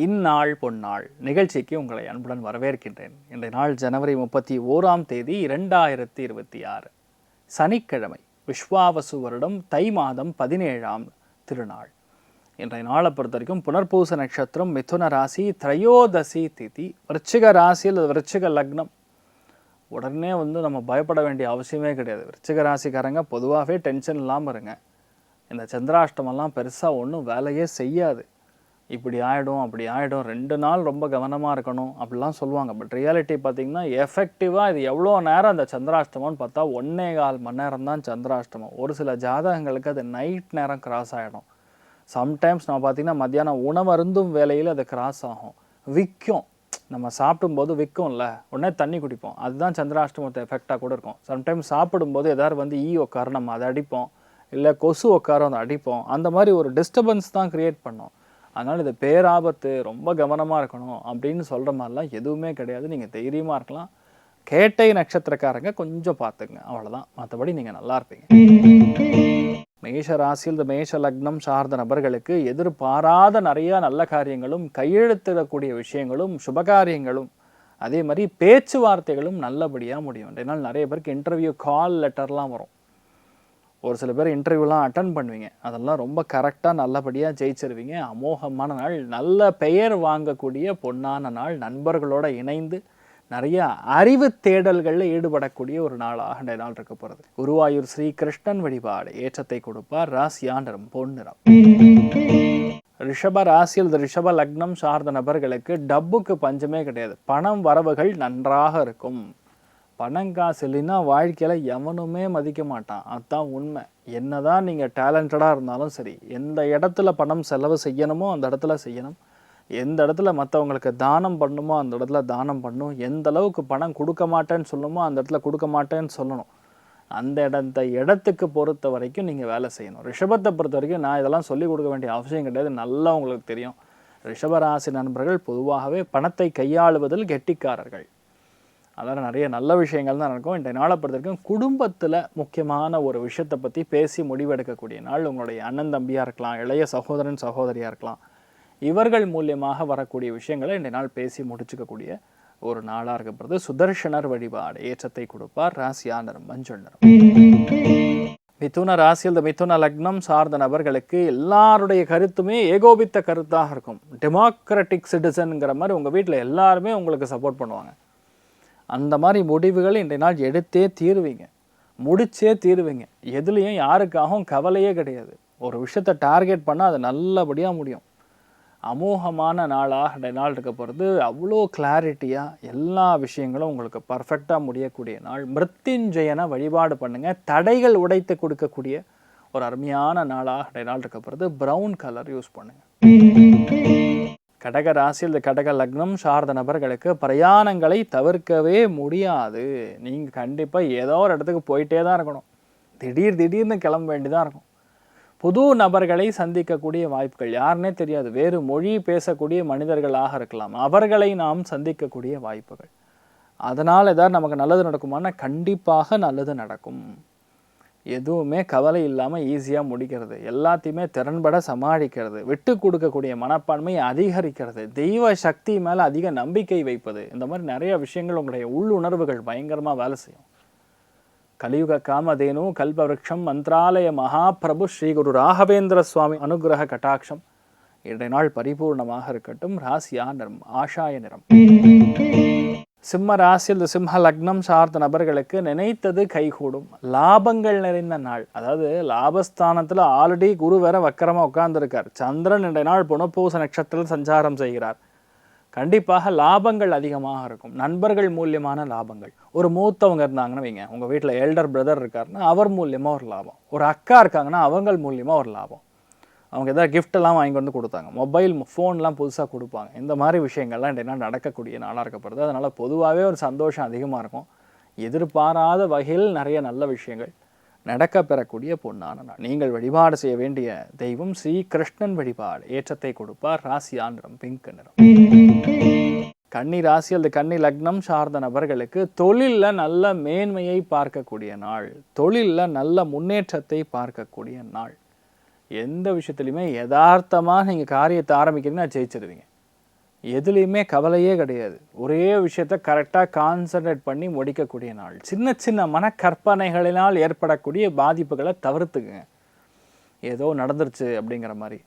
இந்நாள் பொன்னாள் நிகழ்ச்சிக்கு உங்களை அன்புடன் வரவேற்கின்றேன். இன்றைய நாள் ஜனவரி 31 2026 சனிக்கிழமை, விஸ்வாவசு வருடம் தை மாதம் 17ஆம் திருநாள். இன்றைய நாளை பொறுத்த வரைக்கும் புனர்பூச நட்சத்திரம், மிதுன ராசி, திரையோதசி திதி, விருச்சிக ராசியில் விருச்சிக லக்னம். உடனே நம்ம பயப்பட வேண்டிய அவசியமே கிடையாது. விருச்சிக ராசிக்காரங்க பொதுவாகவே டென்ஷன் இல்லாமல் இருங்க. இந்த சந்திராஷ்டமெல்லாம் பெருசாக ஒன்றும் வேலையே செய்யாது. இப்படி ஆகிடும் அப்படி ஆகிடும், 2 நாள் ரொம்ப கவனமாக இருக்கணும் அப்படிலாம் சொல்லுவாங்க. பட் ரியாலிட்டி பார்த்திங்கன்னா எஃபெக்டிவாக இது எவ்வளோ நேரம் அந்த சந்திராஷ்டமம்னு பார்த்தா 1.25 மணி நேரம் தான் சந்திராஷ்டமம். ஒரு சில ஜாதகங்களுக்கு அது நைட் நேரம் கிராஸ் ஆகிடும். சம்டைம்ஸ் நம்ம பார்த்திங்கன்னா மத்தியானம் உணவருந்தும் வேலையில் அது கிராஸ் ஆகும், விற்கும். நம்ம சாப்பிடும்போது விற்கும்ல, உடனே தண்ணி குடிப்போம், அதுதான் சந்திராஷ்டமத்தை எஃபெக்டாக கூட இருக்கும். சம்டைம்ஸ் சாப்பிடும்போது எதாவது ஈ உட்கார நம்ம அதை அடிப்போம், இல்லை கொசு உட்கார அதை அடிப்போம். அந்த மாதிரி ஒரு டிஸ்டர்பன்ஸ் தான் க்ரியேட் பண்ணோம். அதனால் இது பேராபத்து, ரொம்ப கவனமாக இருக்கணும் அப்படின்னு சொல்கிற மாதிரிலாம் எதுவுமே கிடையாது. நீங்கள் தைரியமாக இருக்கலாம். கேட்டை நட்சத்திரக்காரங்க கொஞ்சம் பார்த்துங்க, அவ்வளோதான். மற்றபடி நீங்கள் நல்லா இருப்பீங்க. மேஷ ராசியில் இந்த மேஷ லக்னம் சார்ந்த நபர்களுக்கு எதிர்பாராத நிறையா நல்ல காரியங்களும், கையெழுத்திடக்கூடிய விஷயங்களும், சுபகாரியங்களும், அதே மாதிரி பேச்சுவார்த்தைகளும் நல்லபடியாக முடியும். இதனால் நிறைய பேருக்கு இன்டர்வியூ கால் லெட்டர்லாம் வரும். ஒரு சில பேர் இன்டர்வியூலாம் அட்டன் பண்ணுவீங்க, அதெல்லாம் ரொம்ப கரெக்டாக நல்லபடியாக ஜெயிச்சிருவீங்க. அமோகமான நாள், நல்ல பெயர் வாங்கக்கூடிய பொன்னான நாள். நண்பர்களோடு இணைந்து நிறைய அறிவு தேடல்களில் ஈடுபடக்கூடிய ஒரு நாளாக இந்த நாள் இருக்க போகிறது. குருவாயூர் ஸ்ரீ கிருஷ்ணன் வழிபாடு ஏற்றத்தை கொடுப்பார். ராசியா நிறம் பொன்னிறம். ரிஷப ராசியில் ரிஷப லக்னம் சார்ந்த நபர்களுக்கு டப்புக்கு பஞ்சமே கிடையாது. பணம் வரவுகள் நன்றாக இருக்கும். பணங்காசு இல்லைன்னா வாழ்க்கையில் எவனுமே மதிக்க மாட்டான், அதுதான் உண்மை. என்னதான் நீங்கள் டேலண்டடாக இருந்தாலும் சரி, எந்த இடத்துல பணம் செலவு செய்யணுமோ அந்த இடத்துல செய்யணும். எந்த இடத்துல மற்றவங்களுக்கு தானம் பண்ணணுமோ அந்த இடத்துல தானம் பண்ணணும். எந்த அளவுக்கு பணம் கொடுக்க மாட்டேன்னு சொல்லணுமோ அந்த இடத்துல கொடுக்க மாட்டேன்னு சொல்லணும். அந்த இடத்துக்கு பொறுத்த வரைக்கும் நீங்கள் வேலை செய்யணும். ரிஷபத்தை பொறுத்த வரைக்கும் நான் இதெல்லாம் சொல்லிக் கொடுக்க வேண்டிய அவசியம் கிடையாது, நல்லா உங்களுக்கு தெரியும். ரிஷபராசி நண்பர்கள் பொதுவாகவே பணத்தை கையாளுவதில் கெட்டிக்காரர்கள். அதனால் நிறைய நல்ல விஷயங்கள் தான் நடக்கும். இன்றைய நாளை பொறுத்த வரைக்கும் குடும்பத்தில் முக்கியமான ஒரு விஷயத்தை பற்றி பேசி முடிவெடுக்கக்கூடிய நாள். உங்களுடைய அண்ணன் தம்பியாக இருக்கலாம், இளைய சகோதரன் சகோதரியாக இருக்கலாம், இவர்கள் மூலியமாக வரக்கூடிய விஷயங்களை இன்றைய நாள் பேசி முடிச்சுக்கக்கூடிய ஒரு நாளாக இருக்கப்படுது. சுதர்ஷனர் வழிபாடு ஏற்றத்தை கொடுப்பார். ராசியா நிறம் மஞ்சள் நிறம். மிதுன ராசியில் இந்த மிதுன லக்னம் சார்ந்த நபர்களுக்கு எல்லாருடைய கருத்துமே ஏகோபித்த கருத்தாக இருக்கும். டெமோக்ராட்டிக் சிட்டிசனுங்கிற மாதிரி உங்கள் வீட்டில் எல்லாருமே உங்களுக்கு சப்போர்ட் பண்ணுவாங்க. அந்த மாதிரி முடிவுகள் இன்றைய நாள் எடுத்தே தீருவீங்க, முடிச்சே தீருவீங்க. எதுலேயும் யாருக்காகவும் கவலையே கிடையாது. ஒரு விஷயத்தை டார்கெட் பண்ணால் அது நல்லபடியாக முடியும். அமோகமான நாளாக இன்றைய நாள் இருக்க போகிறது. அவ்வளோ கிளாரிட்டியாக எல்லா விஷயங்களும் உங்களுக்கு பர்ஃபெக்டாக முடியக்கூடிய நாள். மிருத்யுஞ்சயனை வழிபாடு பண்ணுங்கள், தடைகள் உடைத்து கொடுக்கக்கூடிய ஒரு அருமையான நாளாக இன்றைய நாள் இருக்க போகிறது. ப்ரௌன் கலர் யூஸ் பண்ணுங்கள். கடக ராசியில் இந்த கடக லக்னம் சார்ந்த நபர்களுக்கு பிரயாணங்களை தவிர்க்கவே முடியாது. நீங்கள் கண்டிப்பாக ஏதோ ஒரு இடத்துக்கு போயிட்டே தான் இருக்கணும். திடீர்னு கிளம்ப வேண்டிதான் இருக்கும். புது நபர்களை சந்திக்கக்கூடிய வாய்ப்புகள், யாருன்னே தெரியாது, வேறு மொழி பேசக்கூடிய மனிதர்களாக இருக்கலாம், அவர்களை நாம் சந்திக்கக்கூடிய வாய்ப்புகள். அதனால் ஏதாவது நமக்கு நல்லது நடக்குமானா கண்டிப்பாக நல்லது நடக்கும். எதுவுமே கவலை இல்லாமல் ஈஸியாக முடிக்கிறது, எல்லாத்தையுமே திறன்பட சமாளிக்கிறது, விட்டு கொடுக்கக்கூடிய மனப்பான்மை அதிகரிக்கிறது, தெய்வ சக்தி மேலே அதிக நம்பிக்கை வைப்பது, இந்த மாதிரி நிறைய விஷயங்கள் உங்களுடைய உள்ளுணர்வுகள் பயங்கரமாக வேலை செய்யும். கலியுக காமதேனு கல்பவருஷம் மந்திராலய மகாபிரபு ஸ்ரீ குரு ராகவேந்திர சுவாமி அனுகிரக கட்டாட்சம் இன்றைய நாள் பரிபூர்ணமாக இருக்கட்டும். ராசியா நிறம் ஆஷாய நிறம். சிம்ம ராசியில் இந்த சிம்ம லக்னம் சார்ந்த நபர்களுக்கு நினைத்தது கைகூடும். லாபங்கள் நிறைந்த நாள். அதாவது லாபஸ்தானத்தில் ஆல்ரெடி குரு வேற வக்கரமாக உட்கார்ந்துருக்கார். சந்திரன் இன்றைய நாள் புனர்பூச நட்சத்திரத்தில் சஞ்சாரம் செய்கிறார். கண்டிப்பாக லாபங்கள் அதிகமாக இருக்கும். நண்பர்கள் மூலியமான லாபங்கள். ஒரு மூத்தவங்க இருந்தாங்கன்னு வைங்க, உங்கள் வீட்டில் எல்டர் பிரதர் இருக்காருன்னா அவர் மூலியமாக ஒரு லாபம். ஒரு அக்கா இருக்காங்கன்னா அவங்க மூலியமாக ஒரு லாபம். அவங்க எதாவது கிஃப்டெல்லாம் வாங்கி வந்து கொடுத்தாங்க, மொபைல் ஃபோன்லாம் புதுசாக கொடுப்பாங்க. இந்த மாதிரி விஷயங்கள்லாம் இன்றைய நடக்கக்கூடிய நாளாக இருக்கப்படுது. அதனால் பொதுவாகவே ஒரு சந்தோஷம் அதிகமாக இருக்கும். எதிர்பாராத வகையில் நிறைய நல்ல விஷயங்கள் நடக்க பெறக்கூடிய பொன்னான நாள். நீங்கள் வழிபாடு செய்ய வேண்டிய தெய்வம் ஸ்ரீ கிருஷ்ணன் வழிபாடு ஏற்றத்தை கொடுப்பார். ராசியா நிறம் பிங்க் நிறம். கன்னி ராசி அல்லது கன்னி லக்னம் சார்ந்த நபர்களுக்கு தொழிலில் நல்ல மேன்மையை பார்க்கக்கூடிய நாள். தொழிலில் நல்ல முன்னேற்றத்தை பார்க்கக்கூடிய நாள். எந்த விஷயத்துலையுமே யதார்த்தமாக நீங்கள் காரியத்தை ஆரம்பிக்கிறீங்கன்னா ஜெயிச்சிருவீங்க. எதுலேயுமே கவலையே கிடையாது. ஒரே விஷயத்தை கரெக்டாக கான்சன்ட்ரேட் பண்ணி முடிக்கக்கூடிய நாள். சின்ன சின்ன மனக்கற்பனைகளினால் ஏற்படக்கூடிய பாதிப்புகளை தவிர்த்துக்குங்க. ஏதோ நடந்துருச்சு அப்படிங்கிற மாதிரி,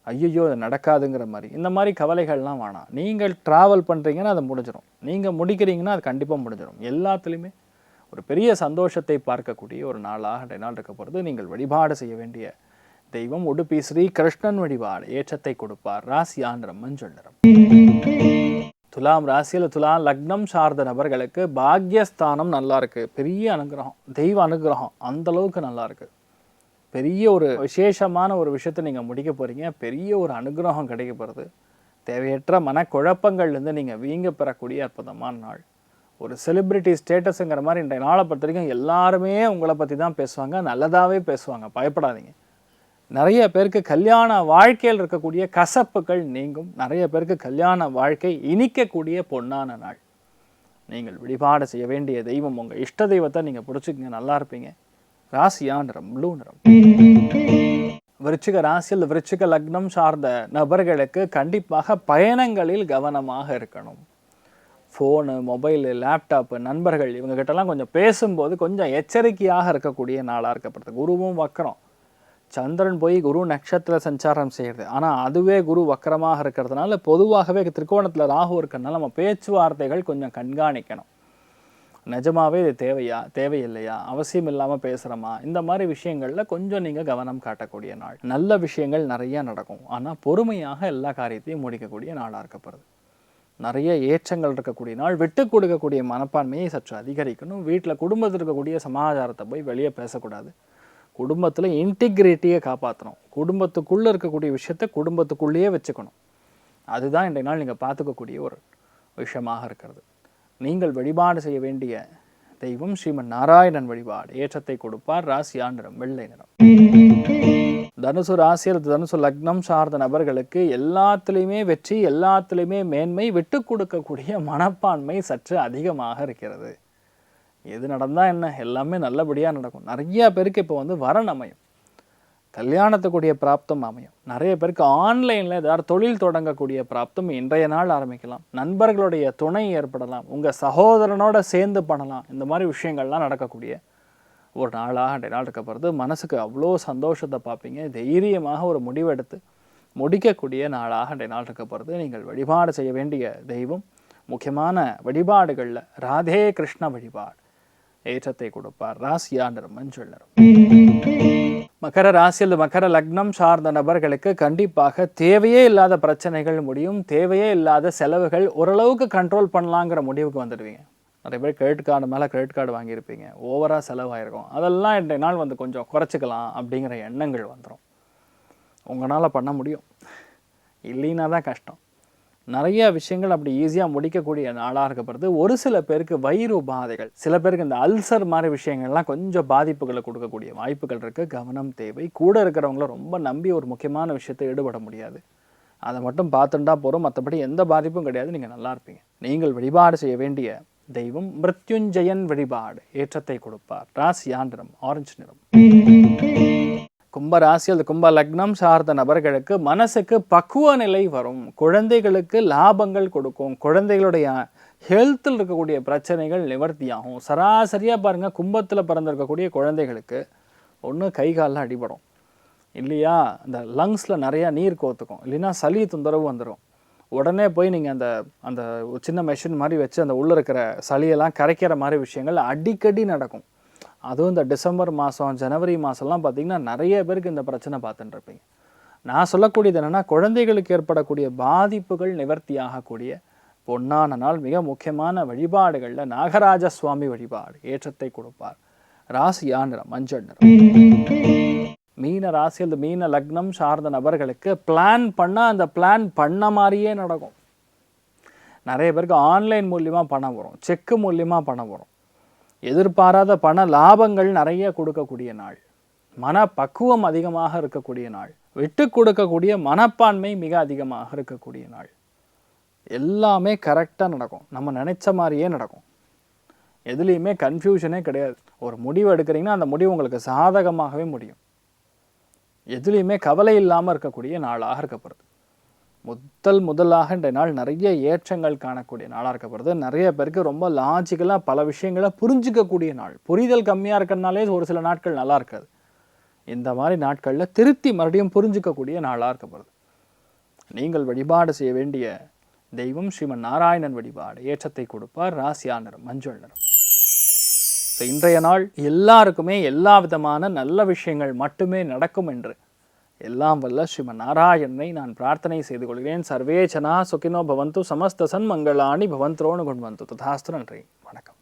ஐயோ அது நடக்காதுங்கிற மாதிரி, இந்த மாதிரி கவலைகள்லாம் வேணாம். நீங்கள் ட்ராவல் பண்ணுறீங்கன்னா அது முடிஞ்சிடும், நீங்கள் முடிக்கிறீங்கன்னா அது கண்டிப்பாக முடிஞ்சிடும். எல்லாத்துலேயுமே ஒரு பெரிய சந்தோஷத்தை பார்க்கக்கூடிய ஒரு நாளாக நாள் இருக்க போகிறது. நீங்கள் வழிபாடு செய்ய வேண்டிய தெய்வம் உடுப்பி ஸ்ரீ கிருஷ்ணன் வழிபாடு ஏற்றத்தை கொடுப்பார். ராசியா நிறம் மஞ்சள் நிறம். துலாம் ராசியில் துலாம் லக்னம் சார்ந்த நபர்களுக்கு பாக்யஸ்தானம் நல்லா இருக்கு. பெரிய அனுகிரகம், தெய்வ அனுகிரகம் அந்த அளவுக்கு நல்லா இருக்கு. பெரிய ஒரு விசேஷமான ஒரு விஷயத்தை நீங்கள் முடிக்க போறீங்க. பெரிய ஒரு அனுகிரகம் கிடைக்க போகிறது. தேவையற்ற மனக்குழப்பங்கள்லேருந்து நீங்கள் வீங்க பெறக்கூடிய அற்புதமான நாள். ஒரு செலிப்ரிட்டி ஸ்டேட்டஸுங்கிற மாதிரி இன்றைய நாளை பொறுத்த வரைக்கும் எல்லாருமே உங்களை பற்றி தான் பேசுவாங்க, நல்லதாகவே பேசுவாங்க. பயப்படாதீங்க. நிறைய பேருக்கு கல்யாண வாழ்க்கையில் இருக்கக்கூடிய கசப்புகள் நீங்கும். நிறைய பேருக்கு கல்யாண வாழ்க்கை இனிக்கக்கூடிய பொன்னான நாள். நீங்கள் வழிபாடு செய்ய வேண்டிய தெய்வம் உங்கள் இஷ்ட தெய்வத்தை நீங்கள் பிடிச்சிக்கங்க, நல்லா இருப்பீங்க. ராசியா நிறம் ப்ளூ நிறம். விருச்சிக ராசியில் விருச்சிக லக்னம் சார்ந்த நபர்களுக்கு கண்டிப்பாக பயணங்களில் கவனமாக இருக்கணும். ஃபோனு, மொபைலு, லேப்டாப்பு, நண்பர்கள் இவங்ககிட்டலாம் கொஞ்சம் பேசும்போது கொஞ்சம் எச்சரிக்கையாக இருக்கக்கூடிய நாளாக இருக்கப்படுது. குருவும் வக்கரம், சந்திரன் போய் குரு நட்சத்திர சஞ்சாரம் செய்கிறது. ஆனால் அதுவே குரு வக்கரமாக இருக்கிறதுனால பொதுவாகவே திரிகோணத்தில் ராகு இருக்கிறதுனால நம்ம பேச்சுவார்த்தைகள் கொஞ்சம் கண்காணிக்கணும். நிஜமாவே இது தேவையா, தேவையில்லையா, அவசியம் இல்லாமல் பேசுகிறோமா, இந்த மாதிரி விஷயங்களில் கொஞ்சம் நீங்கள் கவனம் காட்டக்கூடிய நாள். நல்ல விஷயங்கள் நிறையா நடக்கும். ஆனால் பொறுமையாக எல்லா காரியத்தையும் முடிக்கக்கூடிய நாளாக இருக்கப்படுது. நிறைய ஏற்றங்கள் இருக்கக்கூடிய நாள். விட்டு கொடுக்கக்கூடிய மனப்பான்மையை சற்று அதிகரிக்கணும். வீட்டில் குடும்பத்தில் இருக்கக்கூடிய சமாச்சாரத்தை போய் வெளியே பேசக்கூடாது. குடும்பத்தில் இன்டிகிரிட்டியை காப்பாற்றணும். குடும்பத்துக்குள்ளே இருக்கக்கூடிய விஷயத்தை குடும்பத்துக்குள்ளேயே வச்சுக்கணும். அதுதான் இன்றைய நாள் நீங்கள் பார்த்துக்கக்கூடிய ஒரு விஷயமாக இருக்கிறது. நீங்கள் வழிபாடு செய்ய வேண்டிய தெய்வம் ஸ்ரீமன் நாராயணன் வழிபாடு ஏற்றத்தை கொடுப்பார். ராசியா நிறம் வெள்ளை நிறம். தனுசு ராசியில் தனுசு லக்னம் சார்ந்த நபர்களுக்கு எல்லாத்துலேயுமே வெற்றி, எல்லாத்துலேயுமே மேன்மை, விட்டு கொடுக்கக்கூடிய மனப்பான்மை சற்று அதிகமாக இருக்கிறது. எது நடந்தால் என்ன, எல்லாமே நல்லபடியாக நடக்கும். நிறைய பேருக்கு இப்போ வரன் அமையும், கல்யாணத்துக்குரிய பிராப்தம் அமையும். நிறைய பேருக்கு ஆன்லைனில் ஏதாவது தொழில் தொடங்கக்கூடிய பிராப்தம் இன்றைய நாள் ஆரம்பிக்கலாம். நண்பர்களுடைய துணை ஏற்படலாம், உங்கள் சகோதரனோட சேர்ந்து பண்ணலாம். இந்த மாதிரி விஷயங்கள்லாம் நடக்கக்கூடிய ஒரு நாளாக அன்றைய நாள் இருக்க போகிறது. மனசுக்கு அவ்வளோ சந்தோஷத்தை பார்ப்பீங்க. தைரியமாக ஒரு முடிவெடுத்து முடிக்கக்கூடிய நாளாக அன்றைய நாள் இருக்க போகிறது. நீங்கள் வழிபாடு செய்ய வேண்டிய தெய்வம் முக்கியமான வழிபாடுகளில் ராதே கிருஷ்ண வழிபாடு ஏற்றத்தை கொடுப்பார். ராசியா நிறம் மஞ்சள் நிறம். மகர ராசியில் மகர லக்னம் சார்ந்த நபர்களுக்கு கண்டிப்பாக தேவையே இல்லாத பிரச்சனைகள் முடியும். தேவையே இல்லாத செலவுகள் ஓரளவுக்கு கண்ட்ரோல் பண்ணலாங்கிற முடிவுக்கு வந்துடுவீங்க. நிறைய பேர் கிரெடிட் கார்டு மேலே கிரெடிட் கார்டு வாங்கியிருப்பீங்க, ஓவராக செலவாயிருக்கும். அதெல்லாம் இன்றைய நாள் கொஞ்சம் குறைச்சிக்கலாம் அப்படிங்கிற எண்ணங்கள் வந்துடும். உங்களால் பண்ண முடியும், இல்லைன்னா தான் கஷ்டம். நிறைய விஷயங்கள் அப்படி ஈஸியாக முடிக்கக்கூடிய நாளாக இருக்கப்படுது. ஒரு சில பேருக்கு வயிறு உபாதைகள், சில பேருக்கு இந்த அல்சர் மாதிரி விஷயங்கள்லாம் கொஞ்சம் பாதிப்புகளை கொடுக்கக்கூடிய வாய்ப்புகள் இருக்குது. கவனம் தேவை. கூட இருக்கிறவங்கள ரொம்ப நம்பி ஒரு முக்கியமான விஷயத்தை ஈடுபட முடியாது. அதை மட்டும் பார்த்துட்டா போகிறோம், மற்றபடி எந்த பாதிப்பும் கிடையாது. நீங்கள் நல்லா இருப்பீங்க. நீங்கள் வழிபாடு செய்ய வேண்டிய தெய்வம் மிருத்யுஞ்சயன் வழிபாடு ஏற்றத்தை கொடுப்பார். ராசியா நிறம் ஆரஞ்சு நிறம். கும்ப ராசியில் கும்ப லக்னம் சார்ந்த நபர்களுக்கு மனசுக்கு பக்குவ நிலை வரும். குழந்தைகளுக்கு லாபங்கள் கொடுக்கும். குழந்தைகளுடைய ஹெல்த்தில் இருக்கக்கூடிய பிரச்சனைகள் நிவர்த்தியாகும். சராசரியாக பாருங்கள், கும்பத்தில் பிறந்திருக்கக்கூடிய குழந்தைகளுக்கு ஒன்று கை காலில் அடிபடும், இல்லையா இந்த லங்ஸில் நிறையா நீர் கோத்துக்கும், இல்லைன்னா சளி தொந்தரவு வந்துடும். உடனே போய் நீங்கள் அந்த அந்த சின்ன மெஷின் மாதிரி வச்சு அந்த உள்ளே இருக்கிற சளியெல்லாம் கரைக்கிற மாதிரி விஷயங்கள் அடிக்கடி நடக்கும். அதுவும் இந்த டிசம்பர் மாதம், ஜனவரி மாதம்லாம் பார்த்திங்கன்னா நிறைய பேருக்கு இந்த பிரச்சனை பார்த்துட்டுருப்பீங்க. நான் சொல்லக்கூடியது என்னென்னா, குழந்தைகளுக்கு ஏற்படக்கூடிய பாதிப்புகள் நிவர்த்தியாகக்கூடிய பொன்னான நாள். மிக முக்கியமான வழிபாடுகளில் நாகராஜ சுவாமி வழிபாடு ஏற்றத்தை கொடுப்பார். ராசியா நிறம் மஞ்சள் நிறம். மீன ராசியில் மீன லக்னம் சார்ந்த நபர்களுக்கு பிளான் பண்ணால் அந்த பிளான் பண்ண மாதிரியே நடக்கும். நிறைய பேருக்கு ஆன்லைன் மூலியமாக பணம் வரும், செக்கு மூலியமாக பணம் வரும். எதிர்பாராத பண லாபங்கள் நிறைய கொடுக்கக்கூடிய நாள். மன பக்குவம் அதிகமாக இருக்கக்கூடிய நாள். விட்டு கொடுக்கக்கூடிய மனப்பான்மை மிக அதிகமாக இருக்கக்கூடிய நாள். எல்லாமே கரெக்டாக நடக்கும், நம்ம நினைச்ச மாதிரியே நடக்கும். எதுலேயுமே கன்ஃபியூஷனே கிடையாது. ஒரு முடிவு எடுக்கிறீங்கன்னா அந்த முடிவு உங்களுக்கு சாதகமாகவே முடியும். எதுலேயுமே கவலை இல்லாமல் இருக்கக்கூடிய நாளாக இருக்கப்படுது. முதலாக இன்றைய நாள் நிறைய ஏற்றங்கள் காணக்கூடிய நாளாக இருக்கப்படுது. நிறைய பேருக்கு ரொம்ப லாஜிக்கலாக பல விஷயங்களை புரிஞ்சிக்கக்கூடிய நாள். புரிதல் கம்மியாக இருக்கிறதுனாலே ஒரு சில நாட்கள் நல்லா இருக்காது. இந்த மாதிரி நாட்களில் திருத்தி மறுபடியும் புரிஞ்சிக்கக்கூடிய நாளாக இருக்கப்படுது. நீங்கள் வழிபாடு செய்ய வேண்டிய தெய்வம் ஸ்ரீமன் நாராயணன் வழிபாடு. ஏற்றத்தை கொடுப்பார். ராசியா நிறம் மஞ்சள் நிறம். இன்றைய நாள் எல்லாருக்குமே எல்லா விதமான நல்ல விஷயங்கள் மட்டுமே நடக்கும் என்று எல்லாம் வல்ல ஸ்ரீமன் நாராயணனை நான் பிரார்த்தனை செய்து கொள்கிறேன். சர்வே ஜனா சுகினோ பவந்து, சமஸ்த சன்மங்களாணி பவந்தோனு குண்வந்து. ததாஸ்து. நன்றி, வணக்கம்.